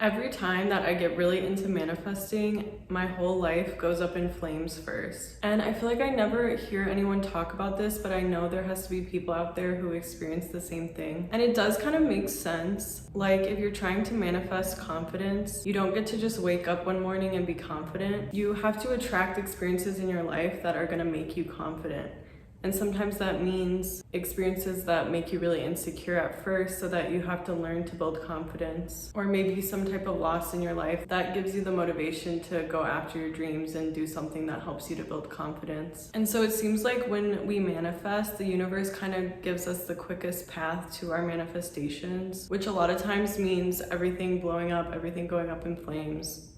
Every time that I get really into manifesting, my whole life goes up in flames first. And I feel like I never hear anyone talk about this, but I know there has to be people out there who experience the same thing. And it does kind of make sense. Like if you're trying to manifest confidence, you don't get to just wake up one morning and be confident. You have to attract experiences in your life that are gonna make you confident. And sometimes that means experiences that make you really insecure at first, so that you have to learn to build confidence. Or maybe some type of loss in your life that gives you the motivation to go after your dreams and do something that helps you to build confidence. And so it seems like when we manifest, the universe kind of gives us the quickest path to our manifestations, which a lot of times means everything blowing up, everything going up in flames,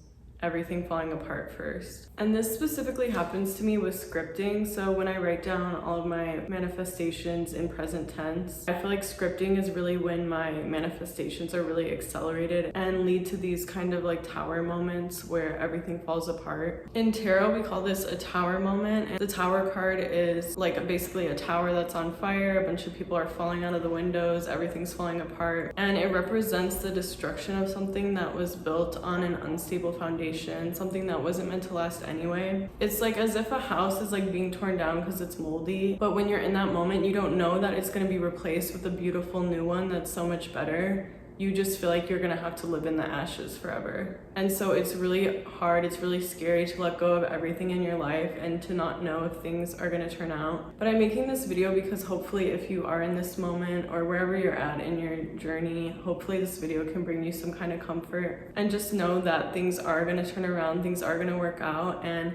everything falling apart first. And this specifically happens to me with scripting. So when I write down all of my manifestations in present tense, I feel like scripting is really when my manifestations are really accelerated and lead to these kind of like tower moments where everything falls apart. In tarot, we call this a tower moment. And the tower card is like basically a tower that's on fire, a bunch of people are falling out of the windows, everything's falling apart. And it represents the destruction of something that was built on an unstable foundation, something that wasn't meant to last anyway. It's like as if a house is like being torn down because it's moldy, but when you're in that moment, you don't know that it's going to be replaced with a beautiful new one that's so much better. You just feel like you're gonna have to live in the ashes forever. And so it's really hard, it's really scary to let go of everything in your life and to not know if things are gonna turn out. But I'm making this video because hopefully if you are in this moment or wherever you're at in your journey, hopefully this video can bring you some kind of comfort. And just know that things are gonna turn around, things are gonna work out, and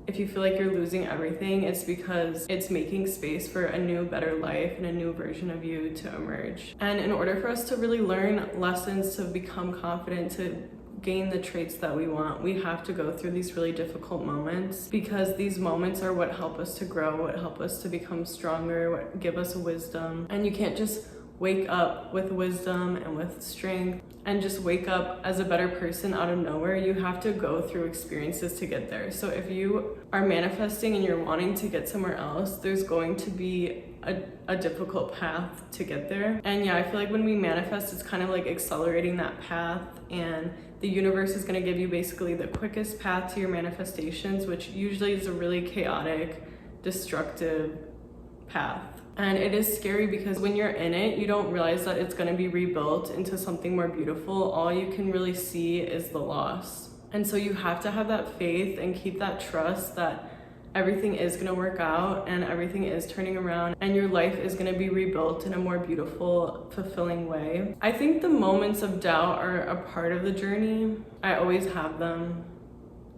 if you feel like you're losing everything, it's because it's making space for a new, better life and a new version of you to emerge. And in order for us to really learn lessons, to become confident, to gain the traits that we want, we have to go through these really difficult moments, because these moments are what help us to grow, what help us to become stronger, what give us wisdom. And you can't just wake up with wisdom and with strength and just wake up as a better person out of nowhere. You have to go through experiences to get there. So if you are manifesting and you're wanting to get somewhere else, there's going to be a difficult path to get there. And yeah, I feel like when we manifest, it's kind of like accelerating that path, and the universe is going to give you basically the quickest path to your manifestations, which usually is a really chaotic, destructive path. And it is scary because when you're in it, you don't realize that it's going to be rebuilt into something more beautiful. All you can really see is the loss. And so you have to have that faith and keep that trust that everything is going to work out and everything is turning around and your life is going to be rebuilt in a more beautiful, fulfilling way. I think the moments of doubt are a part of the journey. I always have them.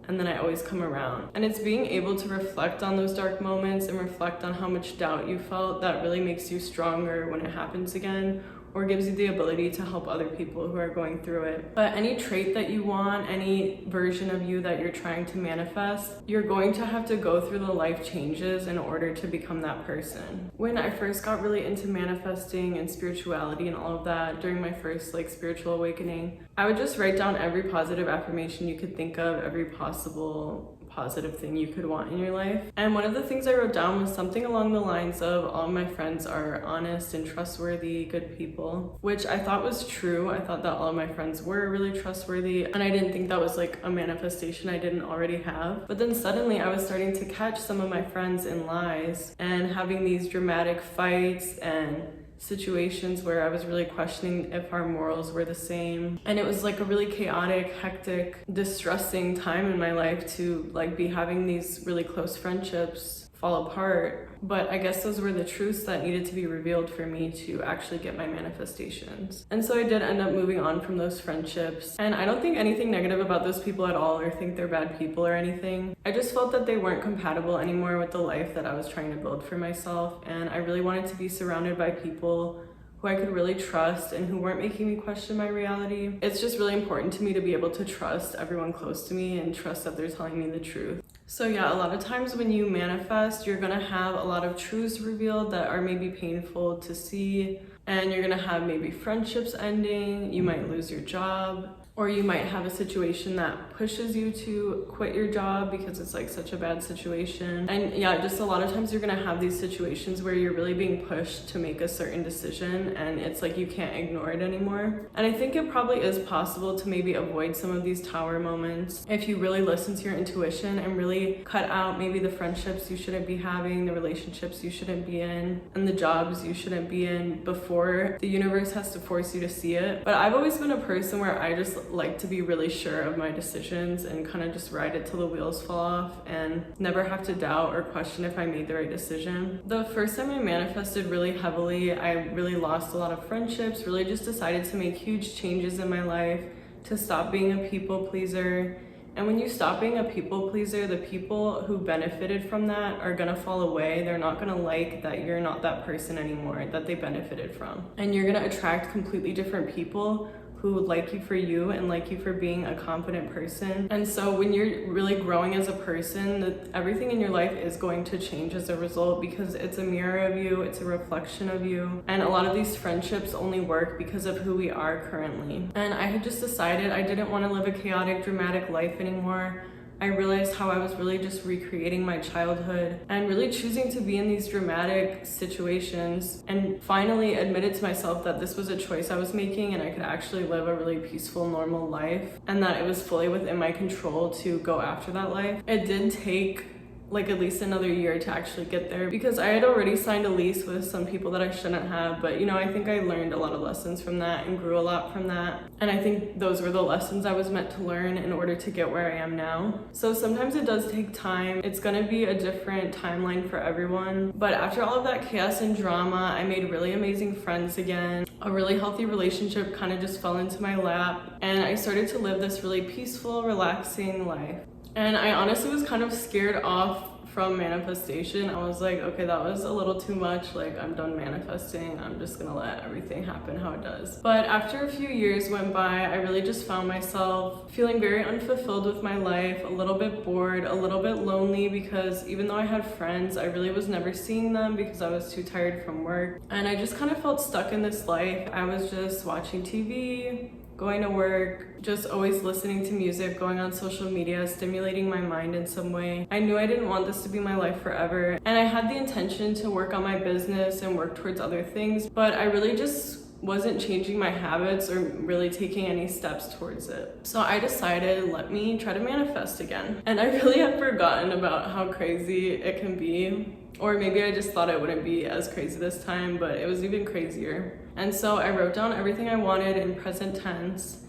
And then I always come around. And it's being able to reflect on those dark moments and reflect on how much doubt you felt that really makes you stronger when it happens again, or gives you the ability to help other people who are going through it. But any trait that you want, any version of you that you're trying to manifest, you're going to have to go through the life changes in order to become that person. When I first got really into manifesting and spirituality and all of that during my first spiritual awakening, I would just write down every positive affirmation you could think of, every possible positive thing you could want in your life. And one of the things I wrote down was something along the lines of, all my friends are honest and trustworthy, good people, which I thought was true. I thought that all of my friends were really trustworthy, and I didn't think that was like a manifestation I didn't already have. But then suddenly I was starting to catch some of my friends in lies and having these dramatic fights and situations where I was really questioning if our morals were the same. And it was like a really chaotic, hectic, distressing time in my life to be having these really close friendships fall apart. But I guess those were the truths that needed to be revealed for me to actually get my manifestations. And so I did end up moving on from those friendships. And I don't think anything negative about those people at all, or think they're bad people or anything. I just felt that they weren't compatible anymore with the life that I was trying to build for myself. And I really wanted to be surrounded by people who I could really trust and who weren't making me question my reality. It's just really important to me to be able to trust everyone close to me and trust that they're telling me the truth. So yeah, a lot of times when you manifest, you're gonna have a lot of truths revealed that are maybe painful to see, and you're gonna have maybe friendships ending, you might lose your job, or you might have a situation that pushes you to quit your job because it's like such a bad situation. And yeah, just a lot of times you're gonna have these situations where you're really being pushed to make a certain decision and it's like you can't ignore it anymore. And I think it probably is possible to maybe avoid some of these tower moments if you really listen to your intuition and really cut out maybe the friendships you shouldn't be having, the relationships you shouldn't be in, and the jobs you shouldn't be in before the universe has to force you to see it. But I've always been a person where I just like to be really sure of my decisions and kind of just ride it till the wheels fall off and never have to doubt or question if I made the right decision. The first time I manifested really heavily, I really lost a lot of friendships, really just decided to make huge changes in my life, to stop being a people pleaser. And when you stop being a people pleaser, the people who benefited from that are gonna fall away. They're not gonna like that you're not that person anymore that they benefited from. And you're gonna attract completely different people who like you for you and like you for being a confident person. And so when you're really growing as a person, everything in your life is going to change as a result because it's a mirror of you, it's a reflection of you. And a lot of these friendships only work because of who we are currently. And I had just decided I didn't want to live a chaotic, dramatic life anymore. I realized how I was really just recreating my childhood and really choosing to be in these dramatic situations, and finally admitted to myself that this was a choice I was making and I could actually live a really peaceful, normal life, and that it was fully within my control to go after that life. It did take like at least another year to actually get there because I had already signed a lease with some people that I shouldn't have, but you know, I think I learned a lot of lessons from that and grew a lot from that, and I think those were the lessons I was meant to learn in order to get where I am now. So sometimes it does take time. It's gonna be a different timeline for everyone, but after all of that chaos and drama, I made really amazing friends again. A really healthy relationship kind of just fell into my lap, and I started to live this really peaceful, relaxing life. And I honestly was kind of scared off from manifestation. I was like, okay, that was a little too much. Like, I'm done manifesting. I'm just gonna let everything happen how it does. But after a few years went by, I really just found myself feeling very unfulfilled with my life, a little bit bored, a little bit lonely, because even though I had friends, I really was never seeing them because I was too tired from work. And I just kind of felt stuck in this life. I was just watching TV, going to work, just always listening to music, going on social media, stimulating my mind in some way. I knew I didn't want this to be my life forever, and I had the intention to work on my business and work towards other things, but I really just wasn't changing my habits or really taking any steps towards it. So I decided, let me try to manifest again. And I really had forgotten about how crazy it can be. Or maybe I just thought it wouldn't be as crazy this time, but it was even crazier. And so I wrote down everything I wanted in present tense,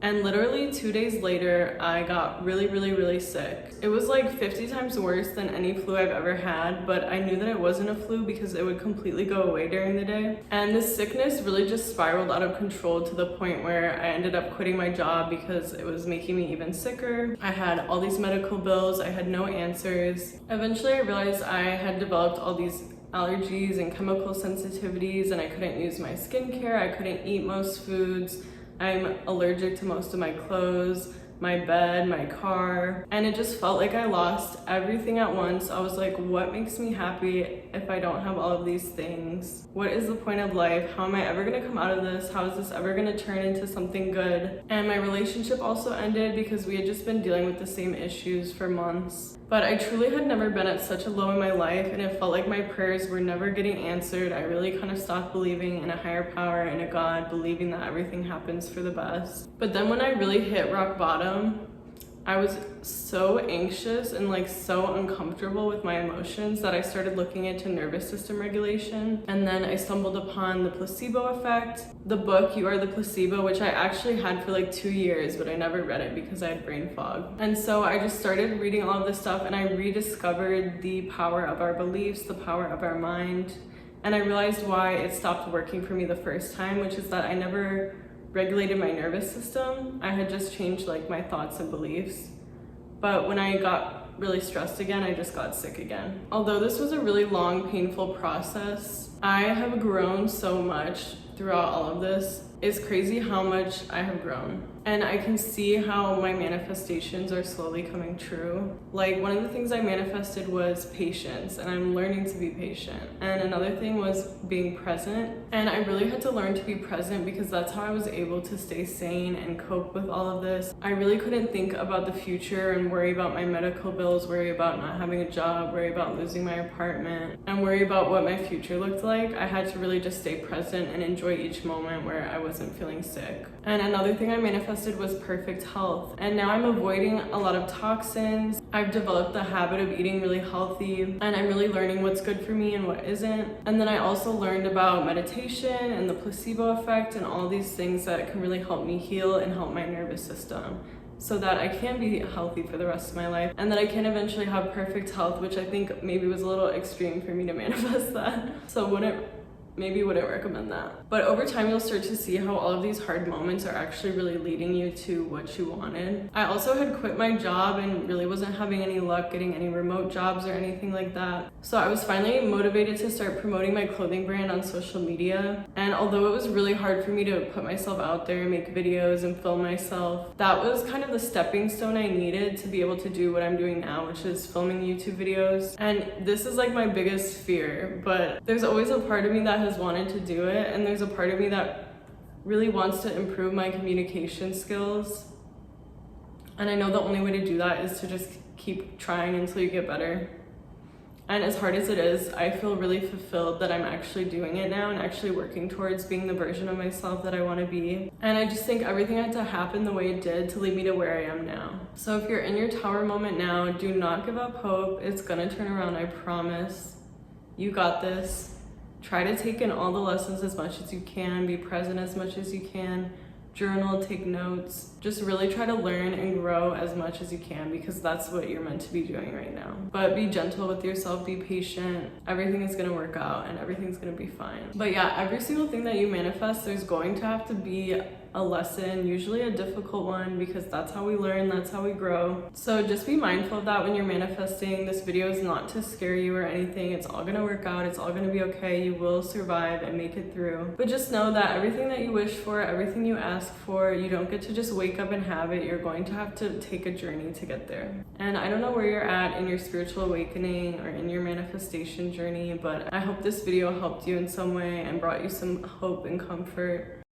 and literally 2 days later, I got really sick. It was like 50 times worse than any flu I've ever had, but I knew that it wasn't a flu because it would completely go away during the day. And this sickness really just spiraled out of control to the point where I ended up quitting my job because it was making me even sicker. I had all these medical bills, I had no answers. Eventually I realized I had developed all these allergies and chemical sensitivities, and I couldn't use my skincare, I couldn't eat most foods. I'm allergic to most of my clothes, my bed, my car, and it just felt like I lost everything at once. I was like, what makes me happy if I don't have all of these things? What is the point of life? How am I ever gonna come out of this? How is this ever gonna turn into something good? And my relationship also ended because we had just been dealing with the same issues for months. But I truly had never been at such a low in my life, and it felt like my prayers were never getting answered. I really kind of stopped believing in a higher power, in a God, believing that everything happens for the best. But then when I really hit rock bottom, I was so anxious and like so uncomfortable with my emotions that I started looking into nervous system regulation. And then I stumbled upon the placebo effect, the book You Are the Placebo, which I actually had for like 2 years, but I never read it because I had brain fog. And so I just started reading all of this stuff, and I rediscovered the power of our beliefs, the power of our mind. And I realized why it stopped working for me the first time, which is that I never regulated my nervous system. I had just changed like my thoughts and beliefs. But when I got really stressed again, I just got sick again. Although this was a really long, painful process, I have grown so much throughout all of this. It's crazy how much I have grown. And I can see how my manifestations are slowly coming true. Like, one of the things I manifested was patience, and I'm learning to be patient. And another thing was being present. And I really had to learn to be present because that's how I was able to stay sane and cope with all of this. I really couldn't think about the future and worry about my medical bills, worry about not having a job, worry about losing my apartment, and worry about what my future looked like. I had to really just stay present and enjoy each moment where I wasn't feeling sick. And another thing I manifested was perfect health. And now I'm avoiding a lot of toxins. I've developed the habit of eating really healthy, and I'm really learning what's good for me and what isn't. And then I also learned about meditation and the placebo effect and all these things that can really help me heal and help my nervous system, so that I can be healthy for the rest of my life and that I can eventually have perfect health, which I think maybe was a little extreme for me to manifest that. So maybe wouldn't recommend that. But over time, you'll start to see how all of these hard moments are actually really leading you to what you wanted. I also had quit my job and really wasn't having any luck getting any remote jobs or anything like that. So I was finally motivated to start promoting my clothing brand on social media. And although it was really hard for me to put myself out there, make videos and film myself, that was kind of the stepping stone I needed to be able to do what I'm doing now, which is filming YouTube videos. And this is like my biggest fear, but there's always a part of me that has wanted to do it, and there's a part of me that really wants to improve my communication skills. And I know the only way to do that is to just keep trying until you get better. And as hard as it is, I feel really fulfilled that I'm actually doing it now and actually working towards being the version of myself that I want to be. And I just think everything had to happen the way it did to lead me to where I am now. So if you're in your tower moment now, do not give up hope. It's gonna turn around, I promise. You got this. Try to take in all the lessons as much as you can, be present as much as you can, journal, take notes. Just really try to learn and grow as much as you can, because that's what you're meant to be doing right now. But be gentle with yourself, be patient. Everything is gonna work out and everything's gonna be fine. But yeah, every single thing that you manifest, there's going to have to be a lesson, usually a difficult one, because that's how we learn, that's how we grow. So just be mindful of that when you're manifesting. This video is not to scare you or anything. It's all gonna work out, it's all gonna be okay. You will survive and make it through. But just know that everything that you wish for, everything you ask for, you don't get to just wake up and have it. You're going to have to take a journey to get there. And I don't know where you're at in your spiritual awakening or in your manifestation journey, but I hope this video helped you in some way and brought you some hope and comfort.